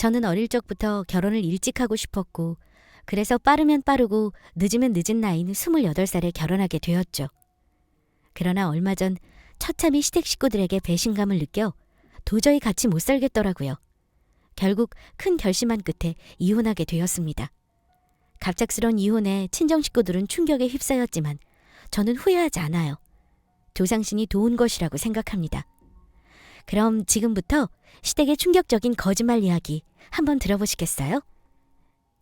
저는 어릴 적부터 결혼을 일찍 하고 싶었고, 그래서 빠르면 빠르고 늦으면 늦은 나이는 28살에 결혼하게 되었죠. 그러나 얼마 전 처참히 시댁 식구들에게 배신감을 느껴 도저히 같이 못 살겠더라고요. 결국 큰 결심한 끝에 이혼하게 되었습니다. 갑작스런 이혼에 친정 식구들은 충격에 휩싸였지만 저는 후회하지 않아요. 조상신이 도운 것이라고 생각합니다. 그럼 지금부터 시댁의 충격적인 거짓말 이야기 한번 들어보시겠어요?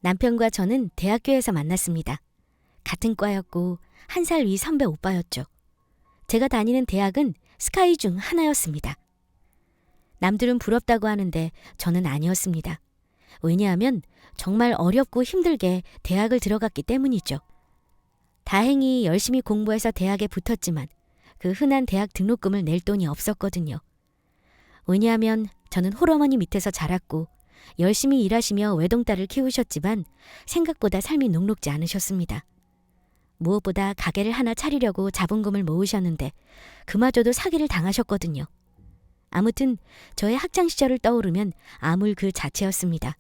남편과 저는 대학교에서 만났습니다. 같은 과였고 1살 위 선배 오빠였죠. 제가 다니는 대학은 스카이 중 하나였습니다. 남들은 부럽다고 하는데 저는 아니었습니다. 왜냐하면 정말 어렵고 힘들게 대학을 들어갔기 때문이죠. 다행히 열심히 공부해서 대학에 붙었지만 그 흔한 대학 등록금을 낼 돈이 없었거든요. 왜냐하면 저는 홀어머니 밑에서 자랐고 열심히 일하시며 외동딸을 키우셨지만 생각보다 삶이 녹록지 않으셨습니다. 무엇보다 가게를 하나 차리려고 자본금을 모으셨는데 그마저도 사기를 당하셨거든요. 아무튼 저의 학창시절을 떠오르면 암울 그 자체였습니다.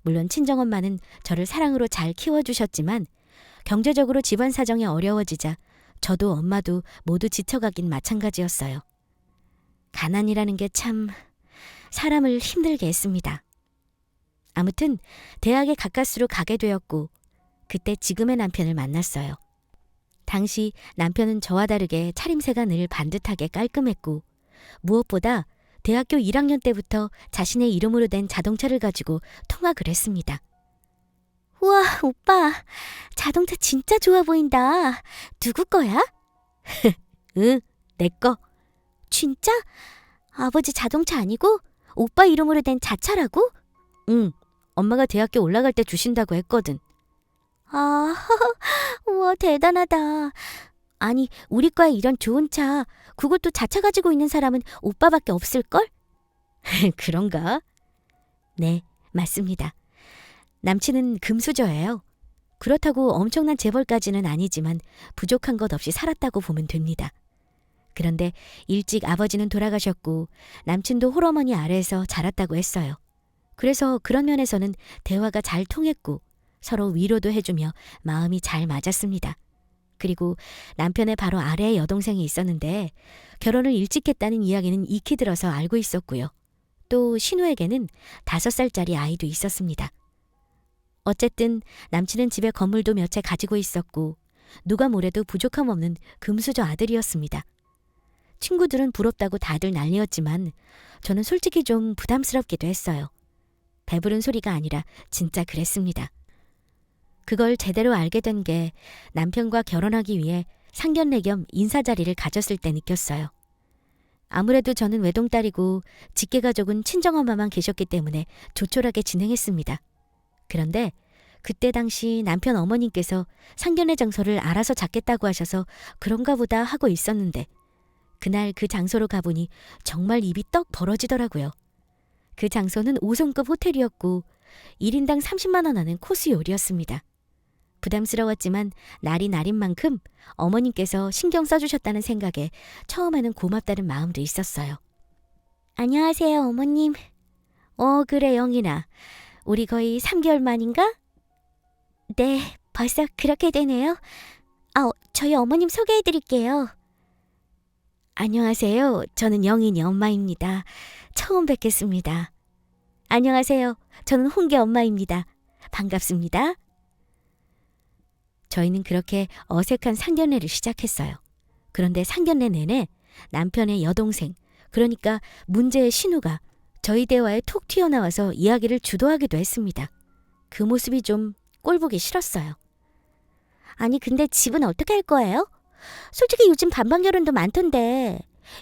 물론 친정엄마는 저를 사랑으로 잘 키워주셨지만 경제적으로 집안 사정이 어려워지자 저도 엄마도 모두 지쳐가긴 마찬가지였어요. 가난이라는 게 참 사람을 힘들게 했습니다. 아무튼 대학에 가까스로 가게 되었고 그때 지금의 남편을 만났어요. 당시 남편은 저와 다르게 차림새가 늘 반듯하게 깔끔했고 무엇보다 대학교 1학년 때부터 자신의 이름으로 된 자동차를 가지고 통학을 했습니다. 우와, 오빠, 자동차 진짜 좋아 보인다. 누구 거야? 응, 내 거. 진짜? 아버지 자동차 아니고 오빠 이름으로 된 자차라고? 응, 엄마가 대학교 올라갈 때 주신다고 했거든. 아, 우와, 대단하다. 아니, 우리 과에 이런 좋은 차, 그것도 자차 가지고 있는 사람은 오빠밖에 없을걸? 그런가? 네, 맞습니다. 남친은 금수저예요. 그렇다고 엄청난 재벌까지는 아니지만 부족한 것 없이 살았다고 보면 됩니다. 그런데 일찍 아버지는 돌아가셨고 남친도 홀어머니 아래에서 자랐다고 했어요. 그래서 그런 면에서는 대화가 잘 통했고 서로 위로도 해주며 마음이 잘 맞았습니다. 그리고 남편의 바로 아래에 여동생이 있었는데 결혼을 일찍 했다는 이야기는 익히 들어서 알고 있었고요. 또 신우에게는 5살짜리 아이도 있었습니다. 어쨌든 남친은 집에 건물도 몇 채 가지고 있었고 누가 뭐래도 부족함 없는 금수저 아들이었습니다. 친구들은 부럽다고 다들 난리였지만 저는 솔직히 좀 부담스럽기도 했어요. 배부른 소리가 아니라 진짜 그랬습니다. 그걸 제대로 알게 된 게 남편과 결혼하기 위해 상견례 겸 인사자리를 가졌을 때 느꼈어요. 아무래도 저는 외동딸이고 직계가족은 친정엄마만 계셨기 때문에 조촐하게 진행했습니다. 그런데 그때 당시 남편 어머님께서 상견례 장소를 알아서 잡겠다고 하셔서 그런가 보다 하고 있었는데 그날 그 장소로 가보니 정말 입이 떡 벌어지더라고요. 그 장소는 5성급 호텔이었고 1인당 30만 원 하는 코스 요리였습니다. 부담스러웠지만 날이 날인 만큼 어머님께서 신경 써주셨다는 생각에 처음에는 고맙다는 마음도 있었어요. 안녕하세요, 어머님. 그래, 영희나. 우리 거의 3개월 만인가? 네, 벌써 그렇게 되네요. 저희 어머님 소개해드릴게요. 안녕하세요. 저는 영인이 엄마입니다. 처음 뵙겠습니다. 안녕하세요. 저는 홍기 엄마입니다. 반갑습니다. 저희는 그렇게 어색한 상견례를 시작했어요. 그런데 상견례 내내 남편의 여동생, 그러니까 문제의 신우가 저희 대화에 톡 튀어나와서 이야기를 주도하기도 했습니다. 그 모습이 좀 꼴보기 싫었어요. 아니, 근데 집은 어떻게 할 거예요? 솔직히 요즘 반반 결혼도 많던데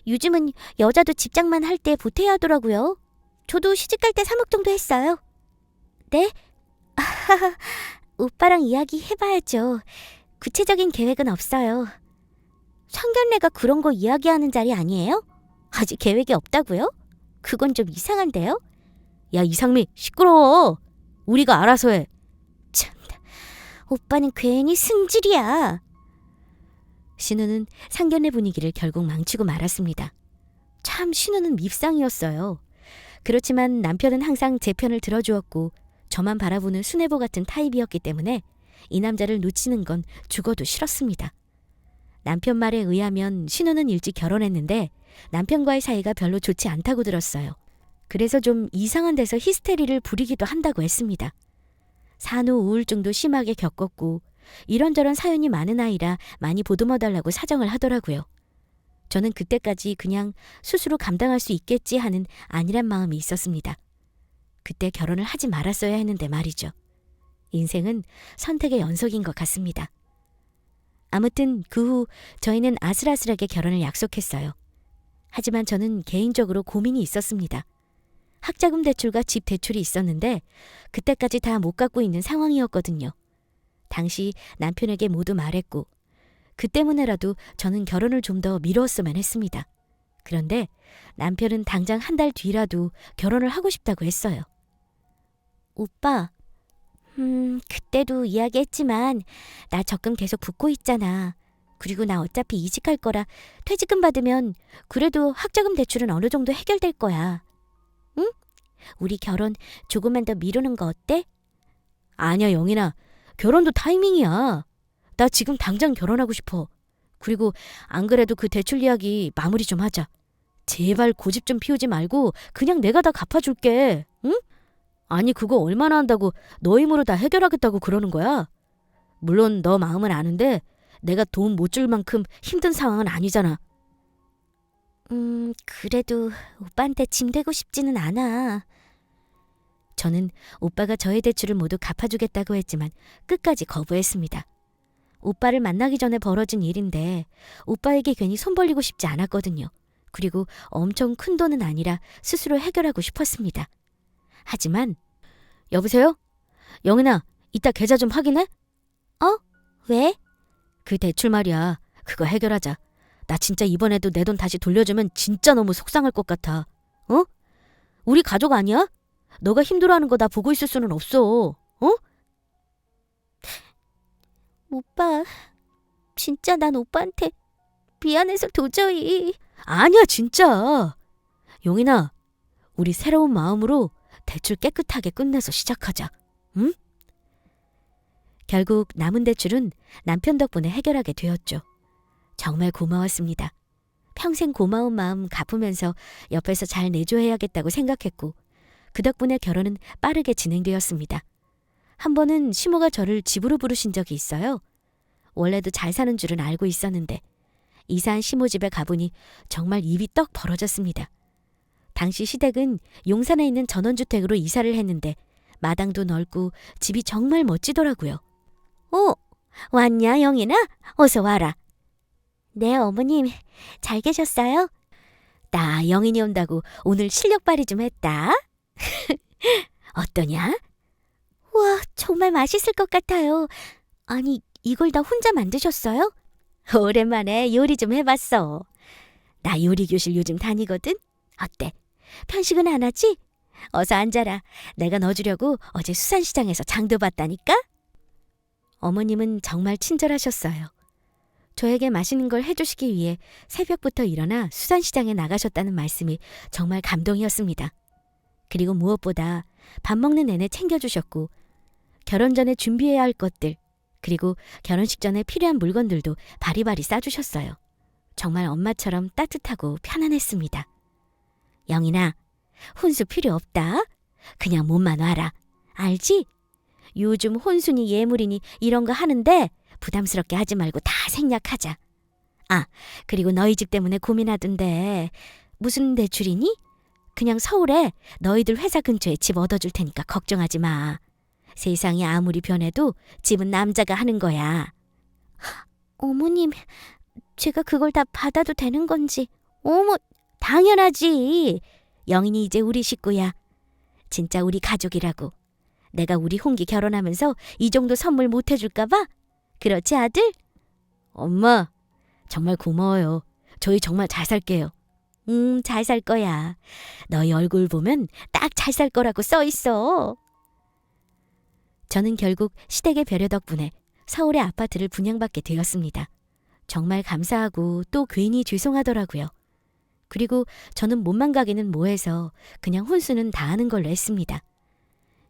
요즘은 여자도 집장만 할 때 보태야 하더라고요. 저도 시집갈 때 3억 정도 했어요. 네? 오빠랑 이야기 해봐야죠. 구체적인 계획은 없어요. 상견례가 그런 거 이야기하는 자리 아니에요? 아직 계획이 없다고요? 그건 좀 이상한데요? 야, 이상미, 시끄러워. 우리가 알아서 해. 참나, 오빠는 괜히 승질이야. 신우는 상견례 분위기를 결국 망치고 말았습니다. 참 신우는 밉상이었어요. 그렇지만 남편은 항상 제 편을 들어주었고 저만 바라보는 수뇌보 같은 타입이었기 때문에 이 남자를 놓치는 건 죽어도 싫었습니다. 남편 말에 의하면 신우는 일찍 결혼했는데 남편과의 사이가 별로 좋지 않다고 들었어요. 그래서 좀 이상한 데서 히스테리를 부리기도 한다고 했습니다. 산후 우울증도 심하게 겪었고 이런저런 사연이 많은 아이라 많이 보듬어달라고 사정을 하더라고요. 저는 그때까지 그냥 스스로 감당할 수 있겠지 하는 안일한 마음이 있었습니다. 그때 결혼을 하지 말았어야 했는데 말이죠. 인생은 선택의 연속인 것 같습니다. 아무튼 그 후 저희는 아슬아슬하게 결혼을 약속했어요. 하지만 저는 개인적으로 고민이 있었습니다. 학자금 대출과 집 대출이 있었는데 그때까지 다 못 갚고 있는 상황이었거든요. 당시 남편에게 모두 말했고 그 때문에라도 저는 결혼을 좀 더 미루었으면 했습니다. 그런데 남편은 당장 한 달 뒤라도 결혼을 하고 싶다고 했어요. 오빠, 그때도 이야기했지만 나 적금 계속 붓고 있잖아. 그리고 나 어차피 이직할 거라 퇴직금 받으면 그래도 학자금 대출은 어느 정도 해결될 거야. 응? 우리 결혼 조금만 더 미루는 거 어때? 아니야, 영인아. 결혼도 타이밍이야. 나 지금 당장 결혼하고 싶어. 그리고 안 그래도 그 대출 이야기 마무리 좀 하자. 제발 고집 좀 피우지 말고 그냥 내가 다 갚아줄게. 응? 아니 그거 얼마나 한다고 너 힘으로 다 해결하겠다고 그러는 거야? 물론 너 마음은 아는데 내가 돈 못 줄 만큼 힘든 상황은 아니잖아. 그래도 오빠한테 짐 되고 싶지는 않아. 저는 오빠가 저의 대출을 모두 갚아주겠다고 했지만 끝까지 거부했습니다. 오빠를 만나기 전에 벌어진 일인데 오빠에게 괜히 손 벌리고 싶지 않았거든요. 그리고 엄청 큰 돈은 아니라 스스로 해결하고 싶었습니다. 하지만 여보세요? 영은아, 이따 계좌 좀 확인해? 왜? 그 대출 말이야. 그거 해결하자. 나 진짜 이번에도 내 돈 다시 돌려주면 진짜 너무 속상할 것 같아. 어? 우리 가족 아니야? 너가 힘들어하는 거 나 보고 있을 수는 없어. 오빠, 진짜 난 오빠한테 미안해서 도저히. 아니야, 진짜. 용인아, 우리 새로운 마음으로 대출 깨끗하게 끝내서 시작하자. 응? 결국 남은 대출은 남편 덕분에 해결하게 되었죠. 정말 고마웠습니다. 평생 고마운 마음 갚으면서 옆에서 잘 내줘야겠다고 생각했고 그 덕분에 결혼은 빠르게 진행되었습니다. 한 번은 시모가 저를 집으로 부르신 적이 있어요. 원래도 잘 사는 줄은 알고 있었는데 이사한 시모 집에 가보니 정말 입이 떡 벌어졌습니다. 당시 시댁은 용산에 있는 전원주택으로 이사를 했는데 마당도 넓고 집이 정말 멋지더라고요. 왔냐 영인아? 어서 와라. 네 어머님, 잘 계셨어요? 나 영인이 온다고 오늘 실력 발휘 좀 했다. 어떠냐? 와, 정말 맛있을 것 같아요. 아니, 이걸 다 혼자 만드셨어요? 오랜만에 요리 좀 해봤어. 나 요리 교실 요즘 다니거든. 어때? 편식은 안 하지? 어서 앉아라. 내가 넣어주려고 어제 수산시장에서 장도 봤다니까? 어머님은 정말 친절하셨어요. 저에게 맛있는 걸 해주시기 위해 새벽부터 일어나 수산시장에 나가셨다는 말씀이 정말 감동이었습니다. 그리고 무엇보다 밥 먹는 내내 챙겨주셨고 결혼 전에 준비해야 할 것들 그리고 결혼식 전에 필요한 물건들도 바리바리 싸주셨어요. 정말 엄마처럼 따뜻하고 편안했습니다. 영인아, 혼수 필요 없다. 그냥 몸만 와라. 알지? 요즘 혼수니 예물이니 이런 거 하는데 부담스럽게 하지 말고 다 생략하자. 그리고 너희 집 때문에 고민하던데 무슨 대출이니? 그냥 서울에 너희들 회사 근처에 집 얻어줄 테니까 걱정하지 마. 세상이 아무리 변해도 집은 남자가 하는 거야. 어머님, 제가 그걸 다 받아도 되는 건지. 어머, 당연하지. 영인이 이제 우리 식구야. 진짜 우리 가족이라고. 내가 우리 홍기 결혼하면서 이 정도 선물 못 해줄까 봐? 그렇지 아들? 엄마, 정말 고마워요. 저희 정말 잘 살게요. 잘 살 거야. 너희 얼굴 보면 딱 잘 살 거라고 써 있어. 저는 결국 시댁의 배려 덕분에 서울의 아파트를 분양받게 되었습니다. 정말 감사하고 또 괜히 죄송하더라고요. 그리고 저는 몸만 가기는 뭐해서 그냥 혼수는 다 하는 걸로 했습니다.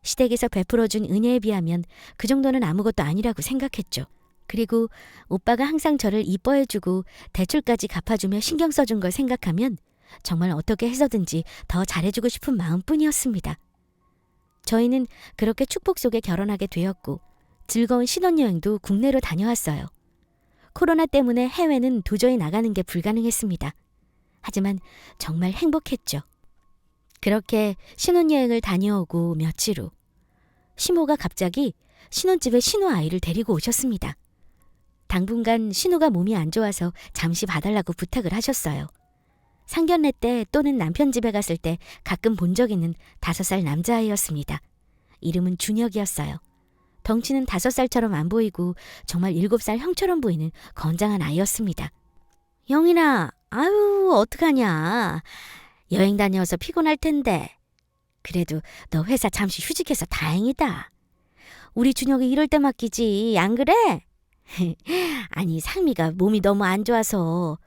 시댁에서 베풀어준 은혜에 비하면 그 정도는 아무것도 아니라고 생각했죠. 그리고 오빠가 항상 저를 이뻐해주고 대출까지 갚아주며 신경 써준 걸 생각하면 정말 어떻게 해서든지 더 잘해주고 싶은 마음뿐이었습니다. 저희는 그렇게 축복 속에 결혼하게 되었고 즐거운 신혼여행도 국내로 다녀왔어요. 코로나 때문에 해외는 도저히 나가는 게 불가능했습니다. 하지만 정말 행복했죠. 그렇게 신혼여행을 다녀오고 며칠 후 시모가 갑자기 신혼집에 신우아이를 데리고 오셨습니다. 당분간 신우가 몸이 안 좋아서 잠시 봐달라고 부탁을 하셨어요. 상견례 때 또는 남편 집에 갔을 때 가끔 본 적 있는 5살 남자아이였습니다. 이름은 준혁이었어요. 덩치는 5살처럼 안 보이고 정말 7살 형처럼 보이는 건장한 아이였습니다. 영인아, 아유 어떡하냐. 여행 다녀와서 피곤할 텐데. 그래도 너 회사 잠시 휴직해서 다행이다. 우리 준혁이 이럴 때 맡기지, 안 그래? 아니 상미가 몸이 너무 안 좋아서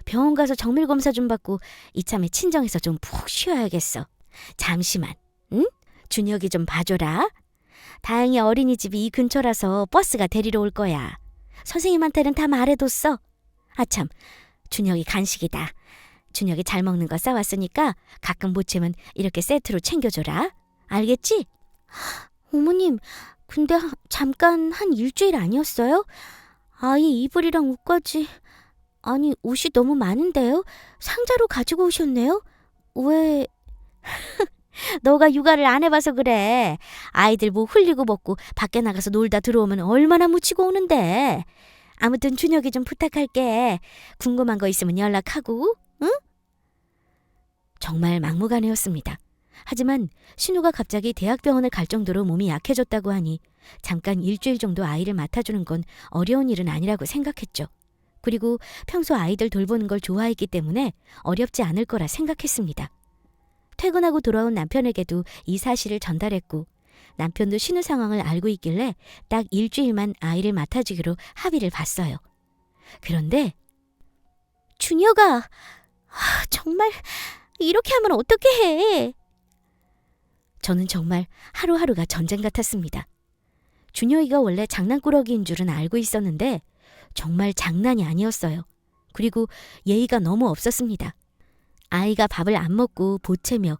병원 가서 정밀 검사 좀 받고 이참에 친정에서 좀 푹 쉬어야겠어. 잠시만, 응? 준혁이 좀 봐줘라. 다행히 어린이집이 이 근처라서 버스가 데리러 올 거야. 선생님한테는 다 말해뒀어. 아참, 준혁이 간식이다. 준혁이 잘 먹는 거 싸왔으니까 가끔 보채면 이렇게 세트로 챙겨줘라. 알겠지? 어머님, 근데 잠깐 한 일주일 아니었어요? 아이 이불이랑 옷까지. 아니 옷이 너무 많은데요? 상자로 가지고 오셨네요? 왜... 너가 육아를 안 해봐서 그래. 아이들 뭐 흘리고 먹고 밖에 나가서 놀다 들어오면 얼마나 묻히고 오는데. 아무튼 준혁이 좀 부탁할게. 궁금한 거 있으면 연락하고, 응? 정말 막무가내였습니다. 하지만 신우가 갑자기 대학병원을 갈 정도로 몸이 약해졌다고 하니 잠깐 일주일 정도 아이를 맡아주는 건 어려운 일은 아니라고 생각했죠. 그리고 평소 아이들 돌보는 걸 좋아했기 때문에 어렵지 않을 거라 생각했습니다. 퇴근하고 돌아온 남편에게도 이 사실을 전달했고 남편도 신우 상황을 알고 있길래 딱 일주일만 아이를 맡아주기로 합의를 봤어요. 그런데 준혁아, 정말 이렇게 하면 어떻게 해? 저는 정말 하루하루가 전쟁 같았습니다. 준혁이가 원래 장난꾸러기인 줄은 알고 있었는데 정말 장난이 아니었어요. 그리고 예의가 너무 없었습니다. 아이가 밥을 안 먹고 보채며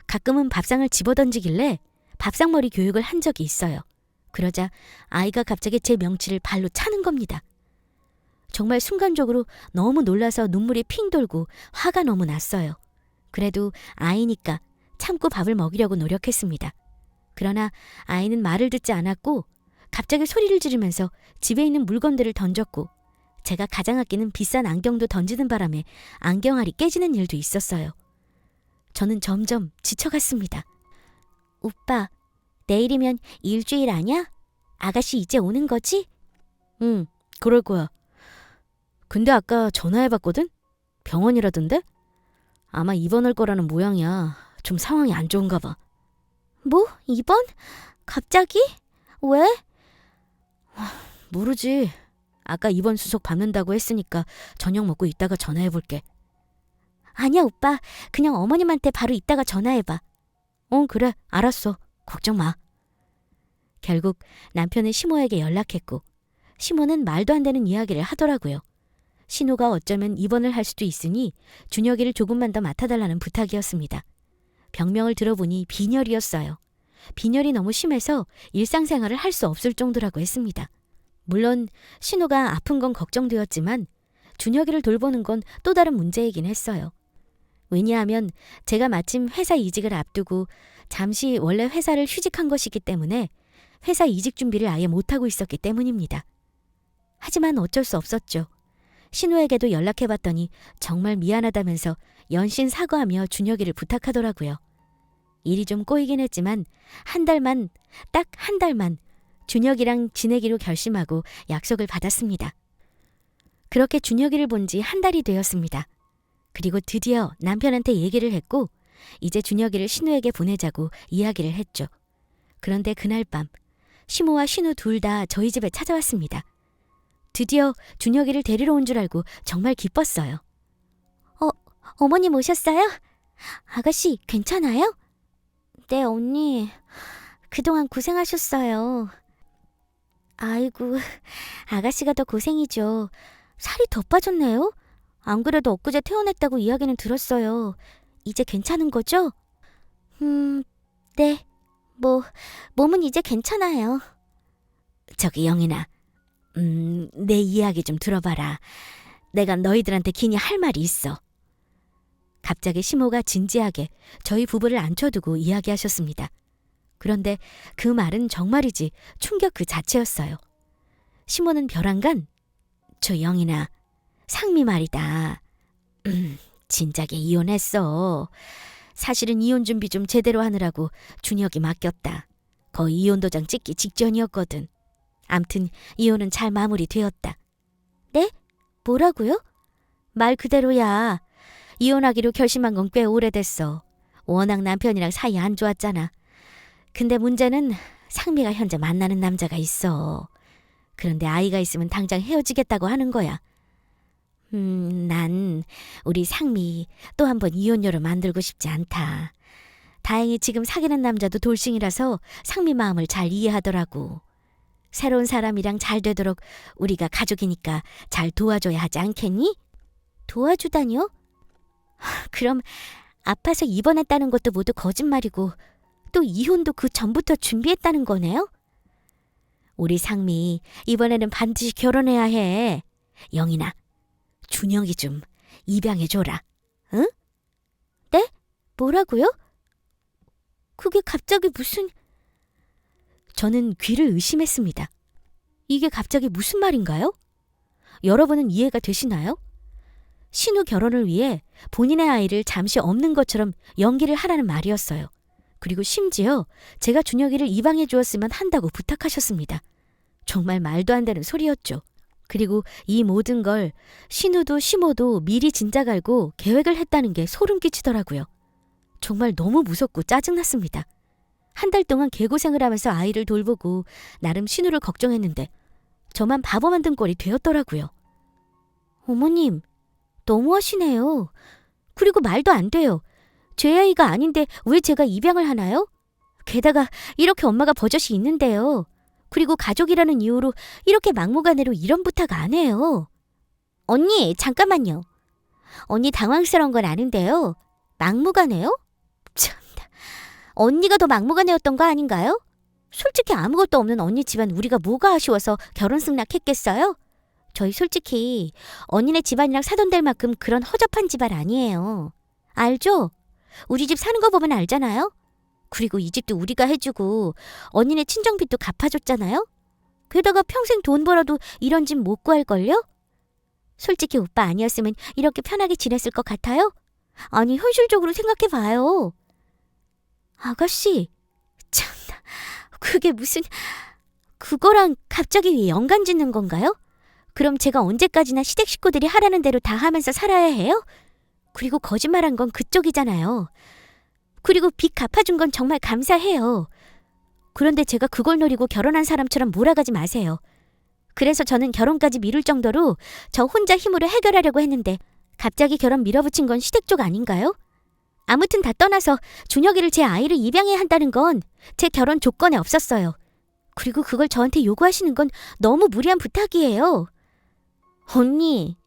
가끔은 밥상을 집어던지길래 밥상머리 교육을 한 적이 있어요. 그러자 아이가 갑자기 제 명치를 발로 차는 겁니다. 정말 순간적으로 너무 놀라서 눈물이 핑 돌고 화가 너무 났어요. 그래도 아이니까 참고 밥을 먹이려고 노력했습니다. 그러나 아이는 말을 듣지 않았고 갑자기 소리를 지르면서 집에 있는 물건들을 던졌고 제가 가장 아끼는 비싼 안경도 던지는 바람에 안경알이 깨지는 일도 있었어요. 저는 점점 지쳐갔습니다. 오빠, 내일이면 일주일 아냐? 아가씨 이제 오는 거지? 응, 그럴 거야. 근데 아까 전화해봤거든? 병원이라던데? 아마 입원할 거라는 모양이야. 좀 상황이 안 좋은가 봐. 뭐? 입원? 갑자기? 왜? 모르지. 아까 입원 수속 받는다고 했으니까 저녁 먹고 이따가 전화해볼게. 아니야 오빠. 그냥 어머님한테 바로 이따가 전화해봐. 그래. 알았어. 걱정 마. 결국 남편은 시모에게 연락했고 시모는 말도 안 되는 이야기를 하더라고요. 신우가 어쩌면 입원을 할 수도 있으니 준혁이를 조금만 더 맡아달라는 부탁이었습니다. 병명을 들어보니 빈혈이었어요. 빈혈이 너무 심해서 일상생활을 할 수 없을 정도라고 했습니다. 물론 신우가 아픈 건 걱정되었지만 준혁이를 돌보는 건 또 다른 문제이긴 했어요. 왜냐하면 제가 마침 회사 이직을 앞두고 잠시 원래 회사를 휴직한 것이기 때문에 회사 이직 준비를 아예 못하고 있었기 때문입니다. 하지만 어쩔 수 없었죠. 신우에게도 연락해봤더니 정말 미안하다면서 연신 사과하며 준혁이를 부탁하더라고요. 일이 좀 꼬이긴 했지만 딱 한 달만 준혁이랑 지내기로 결심하고 약속을 받았습니다. 그렇게 준혁이를 본 지 한 달이 되었습니다. 그리고 드디어 남편한테 얘기를 했고 이제 준혁이를 신우에게 보내자고 이야기를 했죠. 그런데 그날 밤 시모와 신우 둘 다 저희 집에 찾아왔습니다. 드디어 준혁이를 데리러 온 줄 알고 정말 기뻤어요. 어머님 오셨어요? 아가씨, 괜찮아요? 네, 언니. 그동안 고생하셨어요. 아이고, 아가씨가 더 고생이죠. 살이 더 빠졌네요? 안 그래도 엊그제 퇴원했다고 이야기는 들었어요. 이제 괜찮은 거죠? 네. 몸은 이제 괜찮아요. 저기 영인아, 내 이야기 좀 들어봐라. 내가 너희들한테 긴히 할 말이 있어. 갑자기 시모가 진지하게 저희 부부를 앉혀두고 이야기하셨습니다. 그런데 그 말은 정말이지 충격 그 자체였어요. 시모는 벼랑간, 저 영인아, 상미 말이다. 진작에 이혼했어. 사실은 이혼 준비 좀 제대로 하느라고 준혁이 맡겼다. 거의 이혼 도장 찍기 직전이었거든. 암튼 이혼은 잘 마무리되었다. 네? 뭐라고요? 말 그대로야. 이혼하기로 결심한 건 꽤 오래됐어. 워낙 남편이랑 사이 안 좋았잖아. 근데 문제는 상미가 현재 만나는 남자가 있어. 그런데 아이가 있으면 당장 헤어지겠다고 하는 거야. 난 우리 상미 또 한 번 이혼녀로 만들고 싶지 않다. 다행히 지금 사귀는 남자도 돌싱이라서 상미 마음을 잘 이해하더라고. 새로운 사람이랑 잘 되도록 우리가 가족이니까 잘 도와줘야 하지 않겠니? 도와주다니요? 그럼 아파서 입원했다는 것도 모두 거짓말이고 또 이혼도 그 전부터 준비했다는 거네요? 우리 상미 이번에는 반드시 결혼해야 해. 영인아, 준혁이 좀 입양해줘라. 응? 네? 뭐라고요? 그게 갑자기 무슨... 저는 귀를 의심했습니다. 이게 갑자기 무슨 말인가요? 여러분은 이해가 되시나요? 신우 결혼을 위해 본인의 아이를 잠시 없는 것처럼 연기를 하라는 말이었어요. 그리고 심지어 제가 준혁이를 입양해 주었으면 한다고 부탁하셨습니다. 정말 말도 안 되는 소리였죠. 그리고 이 모든 걸 신우도 시모도 미리 진작 알고 계획을 했다는 게 소름 끼치더라고요. 정말 너무 무섭고 짜증났습니다. 한 달 동안 개고생을 하면서 아이를 돌보고 나름 신우를 걱정했는데 저만 바보 만든 꼴이 되었더라고요. 어머님, 너무하시네요. 그리고 말도 안 돼요. 제 아이가 아닌데 왜 제가 입양을 하나요? 게다가 이렇게 엄마가 버젓이 있는데요. 그리고 가족이라는 이유로 이렇게 막무가내로 이런 부탁 안 해요. 언니, 잠깐만요. 언니 당황스러운 건 아는데요. 막무가내요? 참나. 언니가 더 막무가내였던 거 아닌가요? 솔직히 아무것도 없는 언니 집안 우리가 뭐가 아쉬워서 결혼 승낙했겠어요? 저희 솔직히 언니네 집안이랑 사돈될 만큼 그런 허접한 집안 아니에요. 알죠? 우리 집 사는 거 보면 알잖아요? 그리고 이 집도 우리가 해주고 언니네 친정빚도 갚아줬잖아요? 게다가 평생 돈 벌어도 이런 집 못 구할걸요? 솔직히 오빠 아니었으면 이렇게 편하게 지냈을 것 같아요? 아니, 현실적으로 생각해봐요. 아가씨, 참나, 그게 무슨... 그거랑 갑자기 왜 연관 짓는 건가요? 그럼 제가 언제까지나 시댁 식구들이 하라는 대로 다 하면서 살아야 해요? 그리고 거짓말한 건 그쪽이잖아요. 그리고 빚 갚아준 건 정말 감사해요. 그런데 제가 그걸 노리고 결혼한 사람처럼 몰아가지 마세요. 그래서 저는 결혼까지 미룰 정도로 저 혼자 힘으로 해결하려고 했는데 갑자기 결혼 밀어붙인 건 시댁 쪽 아닌가요? 아무튼 다 떠나서 준혁이를 제 아이를 입양해야 한다는 건 제 결혼 조건에 없었어요. 그리고 그걸 저한테 요구하시는 건 너무 무리한 부탁이에요. 언니,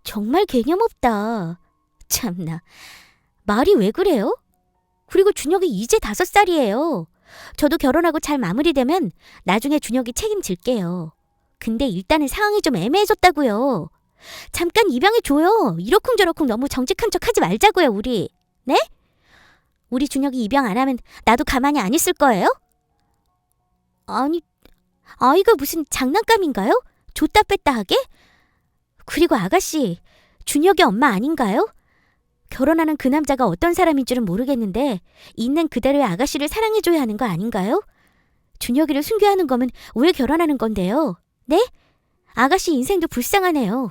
정말 개념 없다. 참나, 말이 왜 그래요? 그리고 준혁이 이제 5살이에요. 저도 결혼하고 잘 마무리되면 나중에 준혁이 책임질게요. 근데 일단은 상황이 좀 애매해졌다고요. 잠깐 입양해줘요. 이러쿵저러쿵 너무 정직한 척 하지 말자고요, 우리. 네? 우리 준혁이 입양 안 하면 나도 가만히 안 있을 거예요? 아니, 아이가 무슨 장난감인가요? 줬다 뺐다 하게? 그리고 아가씨, 준혁이 엄마 아닌가요? 결혼하는 그 남자가 어떤 사람인 줄은 모르겠는데 있는 그대로의 아가씨를 사랑해줘야 하는 거 아닌가요? 준혁이를 숨겨야 하는 거면 왜 결혼하는 건데요? 네? 아가씨 인생도 불쌍하네요.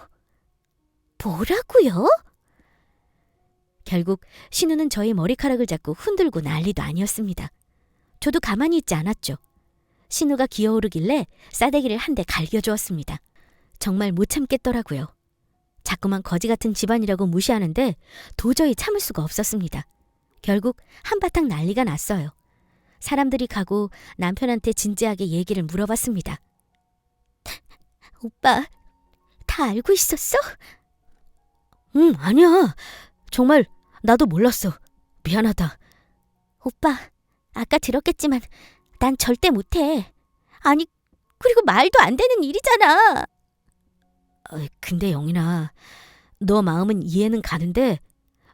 뭐라고요? 결국 신우는 저의 머리카락을 잡고 흔들고 난리도 아니었습니다. 저도 가만히 있지 않았죠. 신우가 기어오르길래 싸대기를 한 대 갈겨주었습니다. 정말 못 참겠더라고요. 자꾸만 거지 같은 집안이라고 무시하는데 도저히 참을 수가 없었습니다. 결국 한바탕 난리가 났어요. 사람들이 가고 남편한테 진지하게 얘기를 물어봤습니다. 오빠, 다 알고 있었어? 응, 아니야. 정말 나도 몰랐어. 미안하다. 오빠, 아까 들었겠지만 난 절대 못해. 아니, 그리고 말도 안 되는 일이잖아. 근데 영인아, 너 마음은 이해는 가는데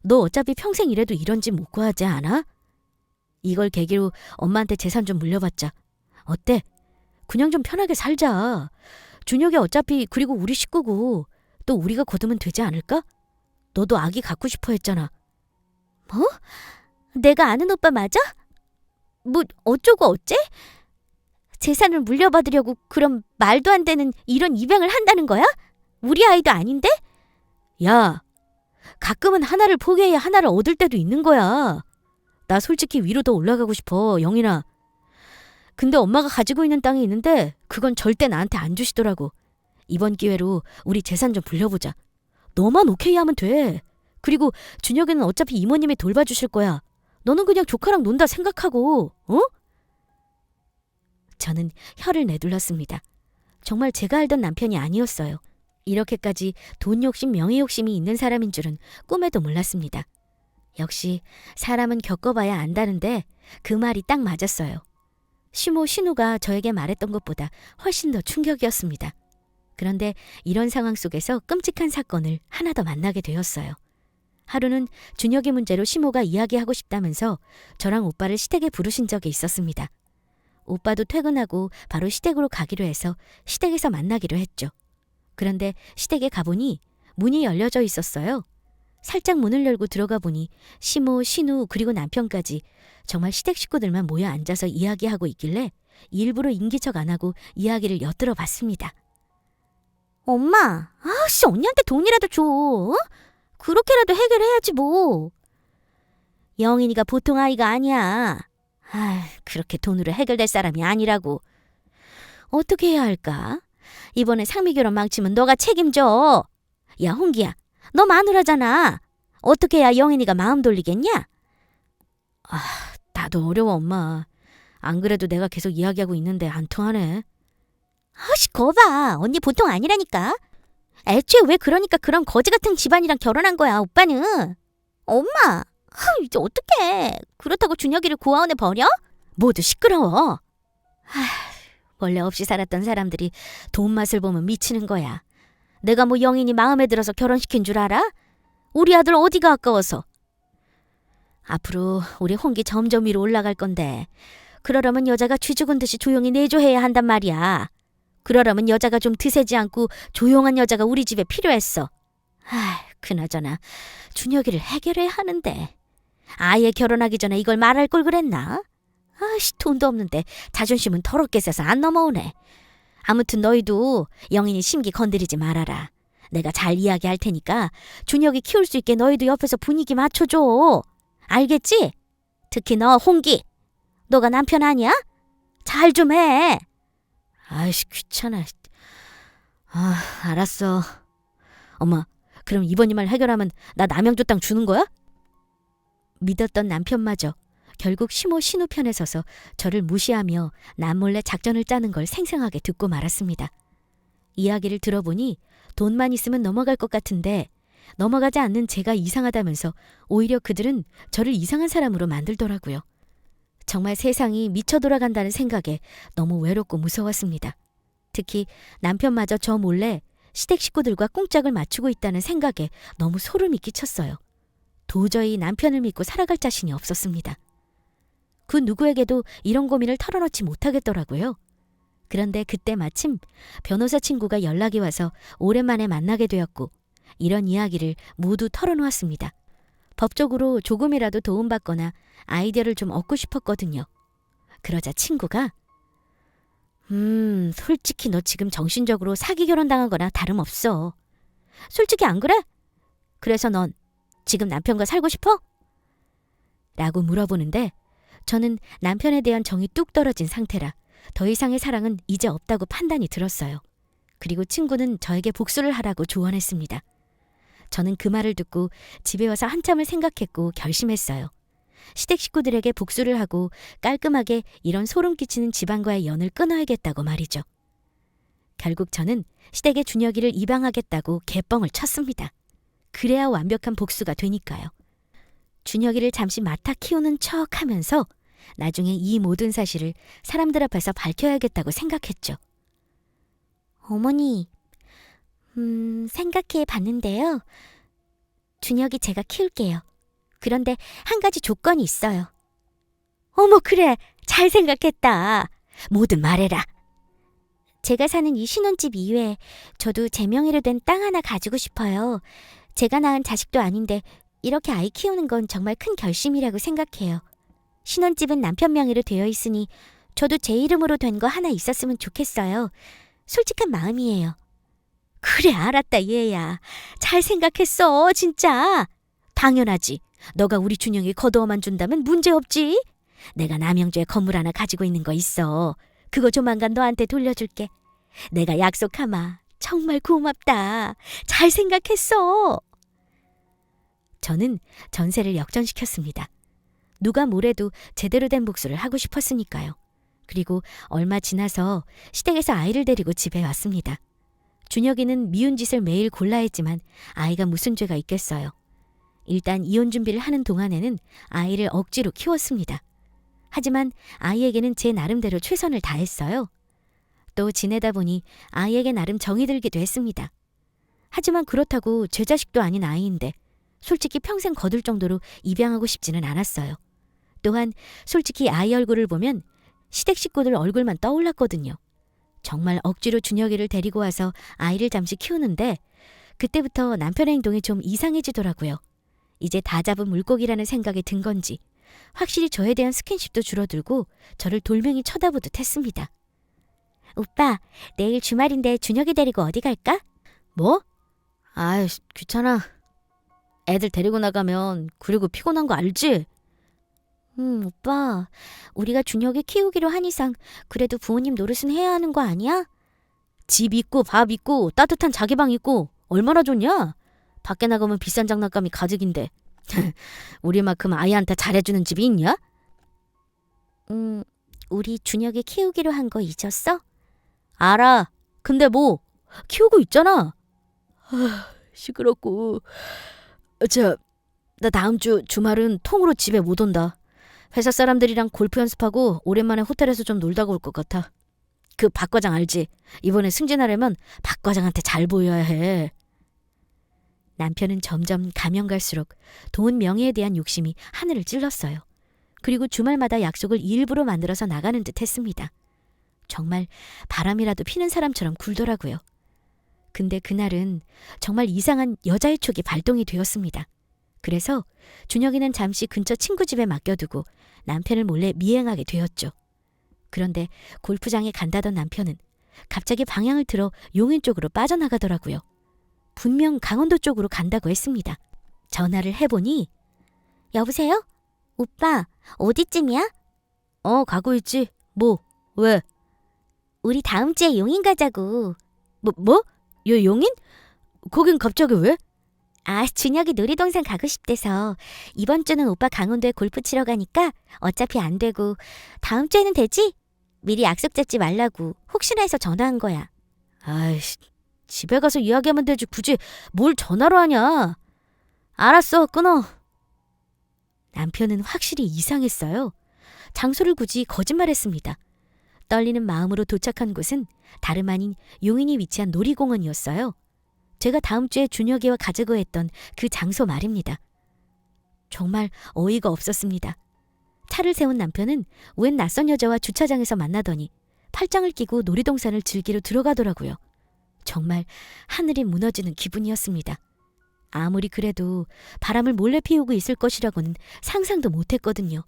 너 어차피 평생 이래도 이런 집 못 구하지 않아? 이걸 계기로 엄마한테 재산 좀 물려받자. 어때? 그냥 좀 편하게 살자. 준혁이 어차피 그리고 우리 식구고 또 우리가 거두면 되지 않을까? 너도 아기 갖고 싶어 했잖아. 뭐? 내가 아는 오빠 맞아? 뭐 어쩌고 어째? 재산을 물려받으려고 그럼 말도 안 되는 이런 입양을 한다는 거야? 우리 아이도 아닌데? 야, 가끔은 하나를 포기해야 하나를 얻을 때도 있는 거야. 나 솔직히 위로 더 올라가고 싶어, 영인아. 근데 엄마가 가지고 있는 땅이 있는데 그건 절대 나한테 안 주시더라고. 이번 기회로 우리 재산 좀 불려보자. 너만 오케이 하면 돼. 그리고 준혁이는 어차피 이모님이 돌봐주실 거야. 너는 그냥 조카랑 논다 생각하고, 어? 저는 혀를 내둘렀습니다. 정말 제가 알던 남편이 아니었어요. 이렇게까지 돈 욕심, 명예 욕심이 있는 사람인 줄은 꿈에도 몰랐습니다. 역시 사람은 겪어봐야 안다는데 그 말이 딱 맞았어요. 시모 신우가 저에게 말했던 것보다 훨씬 더 충격이었습니다. 그런데 이런 상황 속에서 끔찍한 사건을 하나 더 만나게 되었어요. 하루는 준혁이 문제로 시모가 이야기하고 싶다면서 저랑 오빠를 시댁에 부르신 적이 있었습니다. 오빠도 퇴근하고 바로 시댁으로 가기로 해서 시댁에서 만나기로 했죠. 그런데 시댁에 가보니 문이 열려져 있었어요. 살짝 문을 열고 들어가 보니 시모, 신우 그리고 남편까지 정말 시댁 식구들만 모여 앉아서 이야기하고 있길래 일부러 인기척 안 하고 이야기를 엿들어 봤습니다. 엄마, 아씨 언니한테 돈이라도 줘. 어? 그렇게라도 해결해야지 뭐. 영인이가 보통 아이가 아니야. 그렇게 돈으로 해결될 사람이 아니라고. 어떻게 해야 할까? 이번에 상미 결혼 망치면 너가 책임져. 야 홍기야, 너 마누라잖아. 어떻게 해야 영인이가 마음 돌리겠냐? 나도 어려워 엄마. 안 그래도 내가 계속 이야기하고 있는데 안 통하네. 거봐. 언니 보통 아니라니까. 애초에 왜 그러니까 그런 거지 같은 집안이랑 결혼한 거야, 오빠는. 엄마, 이제 어떡해. 그렇다고 준혁이를 고아원에 버려? 모두 시끄러워. 원래 없이 살았던 사람들이 돈 맛을 보면 미치는 거야. 내가 뭐 영인이 마음에 들어서 결혼시킨 줄 알아? 우리 아들 어디가 아까워서. 앞으로 우리 홍기 점점 위로 올라갈 건데 그러려면 여자가 쥐 죽은 듯이 조용히 내조해야 한단 말이야. 그러려면 여자가 좀 드세지 않고 조용한 여자가 우리 집에 필요했어. 그나저나 준혁이를 해결해야 하는데 아예 결혼하기 전에 이걸 말할 걸 그랬나? 돈도 없는데 자존심은 더럽게 세서 안 넘어오네. 아무튼 너희도 영인이 심기 건드리지 말아라. 내가 잘 이야기할 테니까 준혁이 키울 수 있게 너희도 옆에서 분위기 맞춰줘. 알겠지? 특히 너 홍기. 너가 남편 아니야? 잘 좀 해. 귀찮아. 알았어. 엄마, 그럼 이번 이 말 해결하면 나 남양주 땅 주는 거야? 믿었던 남편마저 결국 시모 신우 편에 서서 저를 무시하며 남몰래 작전을 짜는 걸 생생하게 듣고 말았습니다. 이야기를 들어보니 돈만 있으면 넘어갈 것 같은데 넘어가지 않는 제가 이상하다면서 오히려 그들은 저를 이상한 사람으로 만들더라고요. 정말 세상이 미쳐 돌아간다는 생각에 너무 외롭고 무서웠습니다. 특히 남편마저 저 몰래 시댁 식구들과 꿍짝을 맞추고 있다는 생각에 너무 소름이 끼쳤어요. 도저히 남편을 믿고 살아갈 자신이 없었습니다. 그 누구에게도 이런 고민을 털어놓지 못하겠더라고요. 그런데 그때 마침 변호사 친구가 연락이 와서 오랜만에 만나게 되었고 이런 이야기를 모두 털어놓았습니다. 법적으로 조금이라도 도움받거나 아이디어를 좀 얻고 싶었거든요. 그러자 친구가 솔직히 너 지금 정신적으로 사기 결혼당한 거나 다름없어. 솔직히 안 그래? 그래서 넌 지금 남편과 살고 싶어? 라고 물어보는데 저는 남편에 대한 정이 뚝 떨어진 상태라 더 이상의 사랑은 이제 없다고 판단이 들었어요. 그리고 친구는 저에게 복수를 하라고 조언했습니다. 저는 그 말을 듣고 집에 와서 한참을 생각했고 결심했어요. 시댁 식구들에게 복수를 하고 깔끔하게 이런 소름 끼치는 집안과의 연을 끊어야겠다고 말이죠. 결국 저는 시댁의 준혁이를 입양하겠다고 개뻥을 쳤습니다. 그래야 완벽한 복수가 되니까요. 준혁이를 잠시 맡아 키우는 척 하면서 나중에 이 모든 사실을 사람들 앞에서 밝혀야겠다고 생각했죠. 어머니, 생각해 봤는데요. 준혁이 제가 키울게요. 그런데 한 가지 조건이 있어요. 어머, 그래. 잘 생각했다. 뭐든 말해라. 제가 사는 이 신혼집 이외에 저도 제 명의로 된 땅 하나 가지고 싶어요. 제가 낳은 자식도 아닌데 이렇게 아이 키우는 건 정말 큰 결심이라고 생각해요. 신혼집은 남편 명의로 되어 있으니 저도 제 이름으로 된 거 하나 있었으면 좋겠어요. 솔직한 마음이에요. 그래, 알았다, 얘야. 잘 생각했어, 진짜. 당연하지. 너가 우리 준영이 거두어만 준다면 문제없지. 내가 남양주에 건물 하나 가지고 있는 거 있어. 그거 조만간 너한테 돌려줄게. 내가 약속하마. 정말 고맙다. 잘 생각했어. 저는 전세를 역전시켰습니다. 누가 뭐래도 제대로 된 복수를 하고 싶었으니까요. 그리고 얼마 지나서 시댁에서 아이를 데리고 집에 왔습니다. 준혁이는 미운 짓을 매일 골라 했지만 아이가 무슨 죄가 있겠어요. 일단 이혼 준비를 하는 동안에는 아이를 억지로 키웠습니다. 하지만 아이에게는 제 나름대로 최선을 다했어요. 또 지내다 보니 아이에게 나름 정이 들기도 했습니다. 하지만 그렇다고 제 자식도 아닌 아이인데 솔직히 평생 거둘 정도로 입양하고 싶지는 않았어요. 또한 솔직히 아이 얼굴을 보면 시댁 식구들 얼굴만 떠올랐거든요. 정말 억지로 준혁이를 데리고 와서 아이를 잠시 키우는데 그때부터 남편의 행동이 좀 이상해지더라고요. 이제 다 잡은 물고기라는 생각이 든 건지 확실히 저에 대한 스킨십도 줄어들고 저를 돌멩이 쳐다보듯 했습니다. 오빠, 내일 주말인데 준혁이 데리고 어디 갈까? 뭐? 아이, 귀찮아. 애들 데리고 나가면 그리고 피곤한 거 알지? 오빠, 우리가 준혁이 키우기로 한 이상 그래도 부모님 노릇은 해야 하는 거 아니야? 집 있고 밥 있고 따뜻한 자기 방 있고 얼마나 좋냐? 밖에 나가면 비싼 장난감이 가득인데 우리만큼 아이한테 잘해주는 집이 있냐? 우리 준혁이 키우기로 한 거 잊었어? 알아. 근데 뭐 키우고 있잖아. 시끄럽고. 나 다음 주 주말은 통으로 집에 못 온다. 회사 사람들이랑 골프 연습하고 오랜만에 호텔에서 좀 놀다 올 것 같아. 그 박 과장 알지? 이번에 승진하려면 박 과장한테 잘 보여야 해. 남편은 점점 가면 갈수록 돈 명예에 대한 욕심이 하늘을 찔렀어요. 그리고 주말마다 약속을 일부러 만들어서 나가는 듯 했습니다. 정말 바람이라도 피는 사람처럼 굴더라고요. 근데 그날은 정말 이상한 여자의 촉이 발동이 되었습니다. 그래서 준혁이는 잠시 근처 친구 집에 맡겨두고 남편을 몰래 미행하게 되었죠. 그런데 골프장에 간다던 남편은 갑자기 방향을 틀어 용인 쪽으로 빠져나가더라고요. 분명 강원도 쪽으로 간다고 했습니다. 전화를 해보니 여보세요? 오빠, 어디쯤이야? 가고 있지. 뭐, 왜? 우리 다음 주에 용인 가자고. 뭐? 용인? 거긴 갑자기 왜? 준혁이 놀이동산 가고 싶대서 이번 주는 오빠 강원도에 골프 치러 가니까 어차피 안 되고 다음 주에는 되지? 미리 약속 잡지 말라고 혹시나 해서 전화한 거야. 아이씨, 집에 가서 이야기하면 되지 굳이 뭘 전화로 하냐. 알았어, 끊어. 남편은 확실히 이상했어요. 장소를 굳이 거짓말했습니다. 떨리는 마음으로 도착한 곳은 다름 아닌 용인이 위치한 놀이공원이었어요. 제가 다음 주에 준혁이와 가자고 했던 그 장소 말입니다. 정말 어이가 없었습니다. 차를 세운 남편은 웬 낯선 여자와 주차장에서 만나더니 팔짱을 끼고 놀이동산을 즐기러 들어가더라고요. 정말 하늘이 무너지는 기분이었습니다. 아무리 그래도 바람을 몰래 피우고 있을 것이라고는 상상도 못했거든요.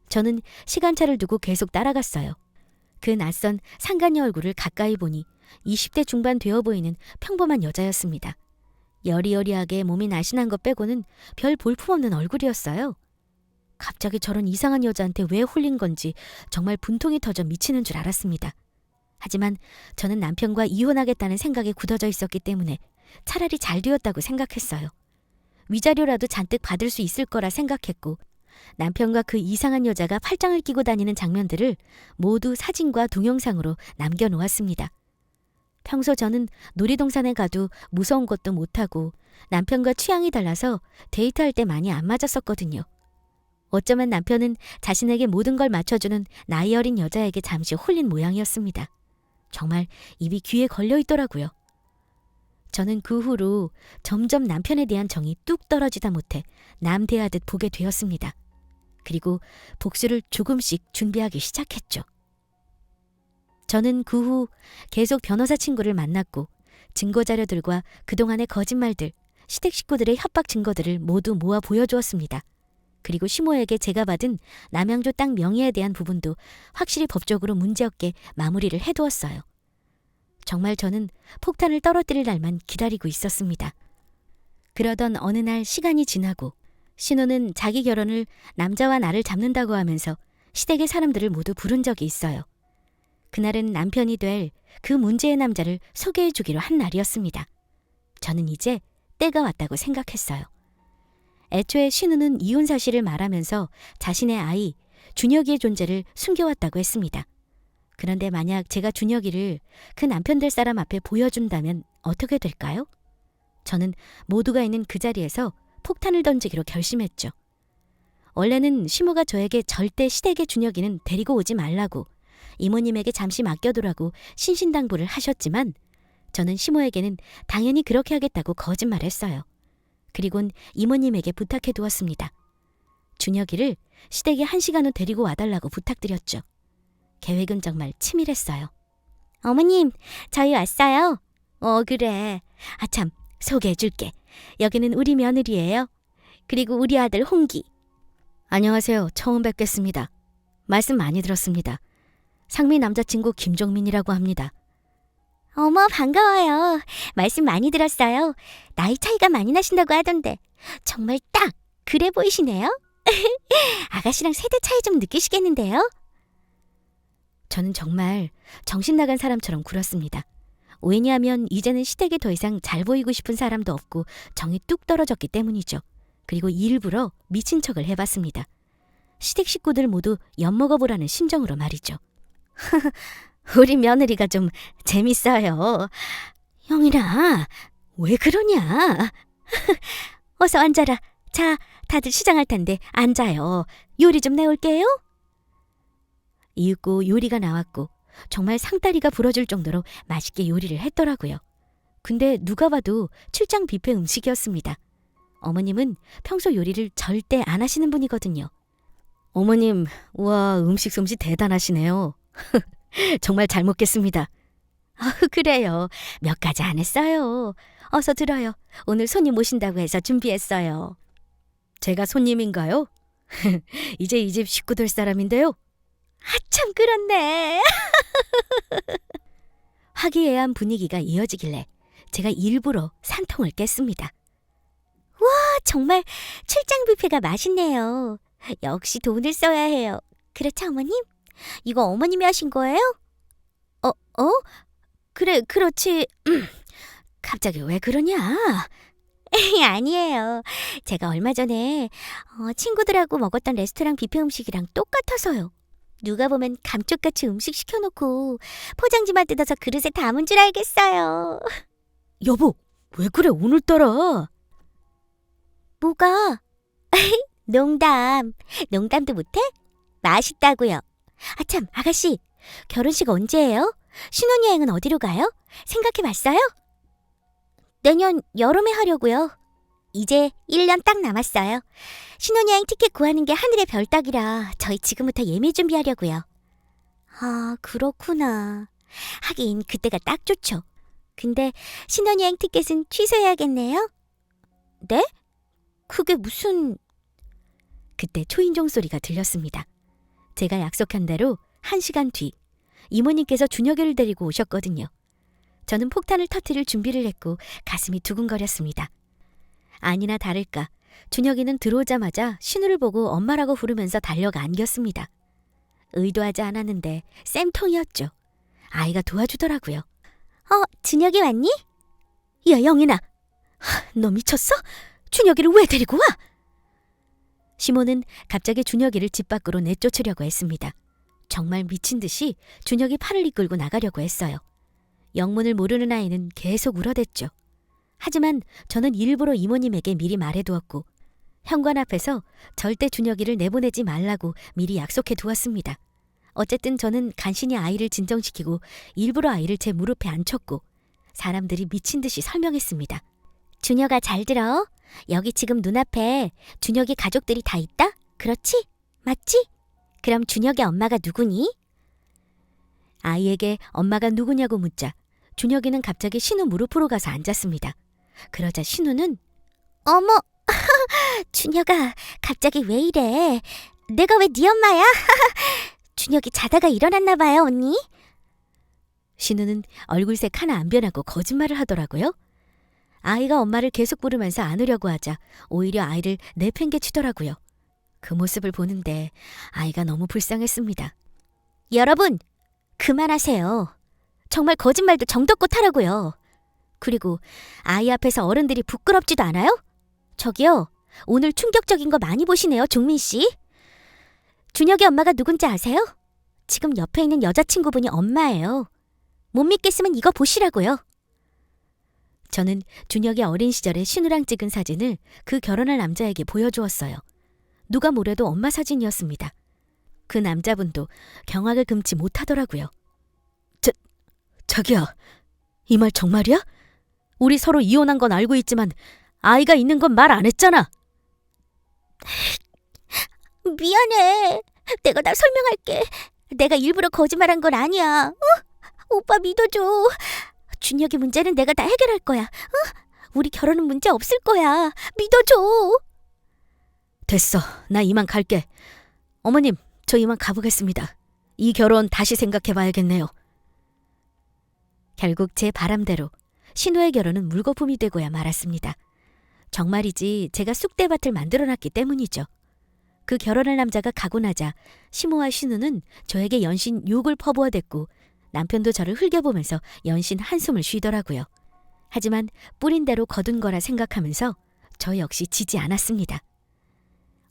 저는 시간차를 두고 계속 따라갔어요. 그 낯선 상간녀 얼굴을 가까이 보니 20대 중반 되어 보이는 평범한 여자였습니다. 여리여리하게 몸이 날씬한 것 빼고는 별 볼품없는 얼굴이었어요. 갑자기 저런 이상한 여자한테 왜 홀린 건지 정말 분통이 터져 미치는 줄 알았습니다. 하지만 저는 남편과 이혼하겠다는 생각에 굳어져 있었기 때문에 차라리 잘 되었다고 생각했어요. 위자료라도 잔뜩 받을 수 있을 거라 생각했고 남편과 그 이상한 여자가 팔짱을 끼고 다니는 장면들을 모두 사진과 동영상으로 남겨놓았습니다. 평소 저는 놀이동산에 가도 무서운 것도 못하고 남편과 취향이 달라서 데이트할 때 많이 안 맞았었거든요. 어쩌면 남편은 자신에게 모든 걸 맞춰주는 나이 어린 여자에게 잠시 홀린 모양이었습니다. 정말 입이 귀에 걸려 있더라고요. 저는 그 후로 점점 남편에 대한 정이 뚝 떨어지다 못해 남 대하듯 보게 되었습니다. 그리고 복수를 조금씩 준비하기 시작했죠. 저는 그 후 계속 변호사 친구를 만났고 증거자료들과 그동안의 거짓말들, 시댁 식구들의 협박 증거들을 모두 모아 보여주었습니다. 그리고 시모에게 제가 받은 남양주 땅 명의에 대한 부분도 확실히 법적으로 문제없게 마무리를 해두었어요. 정말 저는 폭탄을 떨어뜨릴 날만 기다리고 있었습니다. 그러던 어느 날 시간이 지나고 신우는 자기 결혼을 남자와 나를 잡는다고 하면서 시댁의 사람들을 모두 부른 적이 있어요. 그날은 남편이 될 그 문제의 남자를 소개해 주기로 한 날이었습니다. 저는 이제 때가 왔다고 생각했어요. 애초에 신우는 이혼 사실을 말하면서 자신의 아이 준혁이의 존재를 숨겨왔다고 했습니다. 그런데 만약 제가 준혁이를 그 남편 될 사람 앞에 보여준다면 어떻게 될까요? 저는 모두가 있는 그 자리에서 폭탄을 던지기로 결심했죠. 원래는 시모가 저에게 절대 시댁의 준혁이는 데리고 오지 말라고 이모님에게 잠시 맡겨두라고 신신당부를 하셨지만 저는 시모에게는 당연히 그렇게 하겠다고 거짓말했어요. 그리곤 이모님에게 부탁해두었습니다. 준혁이를 시댁에 1시간 후 데리고 와달라고 부탁드렸죠. 계획은 정말 치밀했어요. 어머님, 저희 왔어요. 그래. 아참, 소개해줄게. 여기는 우리 며느리예요. 그리고 우리 아들 홍기. 안녕하세요. 처음 뵙겠습니다. 말씀 많이 들었습니다. 상미 남자친구 김종민이라고 합니다. 어머, 반가워요. 말씀 많이 들었어요. 나이 차이가 많이 나신다고 하던데 정말 딱 그래 보이시네요. 아가씨랑 세대 차이 좀 느끼시겠는데요? 저는 정말 정신 나간 사람처럼 굴었습니다. 왜냐하면 이제는 시댁에 더 이상 잘 보이고 싶은 사람도 없고 정이 뚝 떨어졌기 때문이죠. 그리고 일부러 미친 척을 해봤습니다. 시댁 식구들 모두 엿먹어보라는 심정으로 말이죠. 우리 며느리가 좀 재밌어요. 영인아, 왜 그러냐? 어서 앉아라. 자, 다들 시장할 텐데 앉아요. 요리 좀 내올게요. 이윽고 요리가 나왔고 정말 상다리가 부러질 정도로 맛있게 요리를 했더라고요. 근데 누가 봐도 출장 뷔페 음식이었습니다. 어머님은 평소 요리를 절대 안 하시는 분이거든요. 어머님, 우와, 음식 솜씨 대단하시네요. 정말 잘 먹겠습니다. 그래요. 몇 가지 안 했어요. 어서 들어요. 오늘 손님 오신다고 해서 준비했어요. 제가 손님인가요? 이제 이 집 식구 될 사람인데요. 참 그렇네. 화기애애한 분위기가 이어지길래 제가 일부러 산통을 깼습니다. 와, 정말 출장 뷔페가 맛있네요. 역시 돈을 써야 해요. 그렇죠, 어머님? 이거 어머님이 하신 거예요? 그래, 그렇지. 갑자기 왜 그러냐? 아니에요. 제가 얼마 전에 친구들하고 먹었던 레스토랑 뷔페 음식이랑 똑같아서요. 누가 보면 감쪽같이 음식 시켜놓고 포장지만 뜯어서 그릇에 담은 줄 알겠어요. 여보, 왜 그래 오늘따라? 뭐가? 농담도 못해? 맛있다고요. 아참, 아가씨, 결혼식 언제예요? 신혼여행은 어디로 가요? 생각해봤어요? 내년 여름에 하려고요. 이제 1년 딱 남았어요. 신혼여행 티켓 구하는 게 하늘의 별 따기라 저희 지금부터 예매 준비하려고요. 아, 그렇구나. 하긴 그때가 딱 좋죠. 근데 신혼여행 티켓은 취소해야겠네요. 네? 그게 무슨... 그때 초인종 소리가 들렸습니다. 제가 약속한 대로 1시간 뒤 이모님께서 준혁이를 데리고 오셨거든요. 저는 폭탄을 터뜨릴 준비를 했고 가슴이 두근거렸습니다. 아니나 다를까 준혁이는 들어오자마자 신우를 보고 엄마라고 부르면서 달려가 안겼습니다. 의도하지 않았는데 쌤통이었죠. 아이가 도와주더라고요. 준혁이 왔니? 야, 영인아. 너 미쳤어? 준혁이를 왜 데리고 와? 시모는 갑자기 준혁이를 집 밖으로 내쫓으려고 했습니다. 정말 미친 듯이 준혁이 팔을 이끌고 나가려고 했어요. 영문을 모르는 아이는 계속 울어댔죠. 하지만 저는 일부러 이모님에게 미리 말해두었고 현관 앞에서 절대 준혁이를 내보내지 말라고 미리 약속해 두었습니다. 어쨌든 저는 간신히 아이를 진정시키고 일부러 아이를 제 무릎에 앉혔고 사람들이 미친 듯이 설명했습니다. 준혁아, 잘 들어. 여기 지금 눈앞에 준혁이 가족들이 다 있다? 그렇지? 맞지? 그럼 준혁의 엄마가 누구니? 아이에게 엄마가 누구냐고 묻자 준혁이는 갑자기 신우 무릎으로 가서 앉았습니다. 그러자 신우는 어머, 준혁아, 갑자기 왜 이래? 내가 왜 네 엄마야? 준혁이 자다가 일어났나 봐요, 언니. 신우는 얼굴색 하나 안 변하고 거짓말을 하더라고요. 아이가 엄마를 계속 부르면서 안으려고 하자 오히려 아이를 내팽개치더라고요. 그 모습을 보는데 아이가 너무 불쌍했습니다. 여러분, 그만하세요. 정말 거짓말도 정도껏 하라고요. 그리고 아이 앞에서 어른들이 부끄럽지도 않아요? 저기요, 오늘 충격적인 거 많이 보시네요, 종민 씨. 준혁의 엄마가 누군지 아세요? 지금 옆에 있는 여자친구분이 엄마예요. 못 믿겠으면 이거 보시라고요. 저는 준혁이 어린 시절에 신우랑 찍은 사진을 그 결혼할 남자에게 보여주었어요. 누가 뭐래도 엄마 사진이었습니다. 그 남자분도 경악을 금치 못하더라고요. 자기야, 이 말 정말이야? 우리 서로 이혼한 건 알고 있지만 아이가 있는 건 말 안 했잖아. 미안해. 내가 다 설명할게. 내가 일부러 거짓말한 건 아니야. 오빠 믿어줘. 준혁이 문제는 내가 다 해결할 거야. 우리 결혼은 문제 없을 거야. 믿어줘. 됐어. 나 이만 갈게. 어머님, 저 이만 가보겠습니다. 이 결혼 다시 생각해봐야겠네요. 결국 제 바람대로 신우의 결혼은 물거품이 되고야 말았습니다. 정말이지 제가 쑥대밭을 만들어놨기 때문이죠. 그 결혼할 남자가 가고 나자 시모와 신우는 저에게 연신 욕을 퍼부어댔고 남편도 저를 흘겨보면서 연신 한숨을 쉬더라고요. 하지만 뿌린 대로 거둔 거라 생각하면서 저 역시 지지 않았습니다.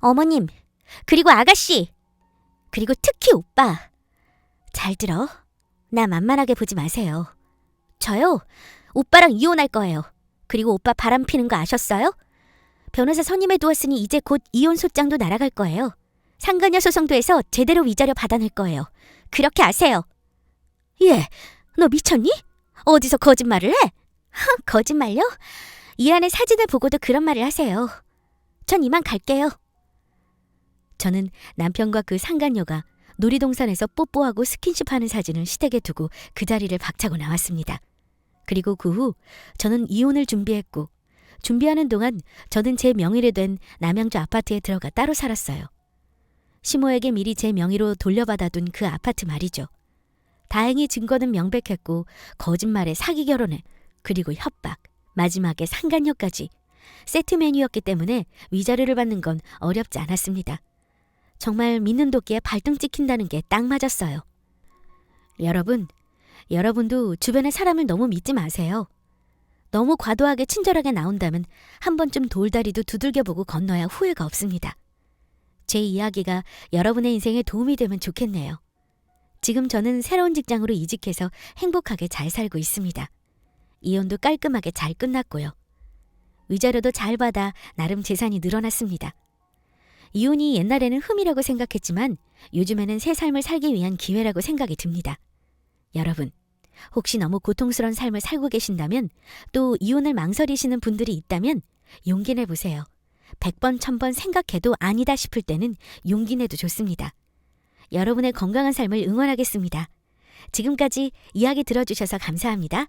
어머님, 그리고 아가씨, 그리고 특히 오빠, 잘 들어. 나 만만하게 보지 마세요. 저요, 오빠랑 이혼할 거예요. 그리고 오빠 바람 피는 거 아셨어요? 변호사 선임해 두었으니 이제 곧 이혼 소장도 날아갈 거예요. 상간녀 소송도 해서 제대로 위자료 받아낼 거예요. 그렇게 아세요. 예, 너 미쳤니? 어디서 거짓말을 해? 거짓말요? 이 안에 사진을 보고도 그런 말을 하세요. 전 이만 갈게요. 저는 남편과 그 상간녀가 놀이동산에서 뽀뽀하고 스킨십하는 사진을 시댁에 두고 그 자리를 박차고 나왔습니다. 그리고 그 후 저는 이혼을 준비했고 준비하는 동안 저는 제 명의로 된 남양주 아파트에 들어가 따로 살았어요. 시모에게 미리 제 명의로 돌려받아둔 그 아파트 말이죠. 다행히 증거는 명백했고 거짓말에 사기 결혼에 그리고 협박, 마지막에 상간녀까지 세트 메뉴였기 때문에 위자료를 받는 건 어렵지 않았습니다. 정말 믿는 도끼에 발등 찍힌다는 게 딱 맞았어요. 여러분도 주변의 사람을 너무 믿지 마세요. 너무 과도하게 친절하게 나온다면 한 번쯤 돌다리도 두들겨보고 건너야 후회가 없습니다. 제 이야기가 여러분의 인생에 도움이 되면 좋겠네요. 지금 저는 새로운 직장으로 이직해서 행복하게 잘 살고 있습니다. 이혼도 깔끔하게 잘 끝났고요. 위자료도 잘 받아 나름 재산이 늘어났습니다. 이혼이 옛날에는 흠이라고 생각했지만 요즘에는 새 삶을 살기 위한 기회라고 생각이 듭니다. 여러분, 혹시 너무 고통스러운 삶을 살고 계신다면 또 이혼을 망설이시는 분들이 있다면 용기 내보세요. 100번, 1000번 생각해도 아니다 싶을 때는 용기 내도 좋습니다. 여러분의 건강한 삶을 응원하겠습니다. 지금까지 이야기 들어주셔서 감사합니다.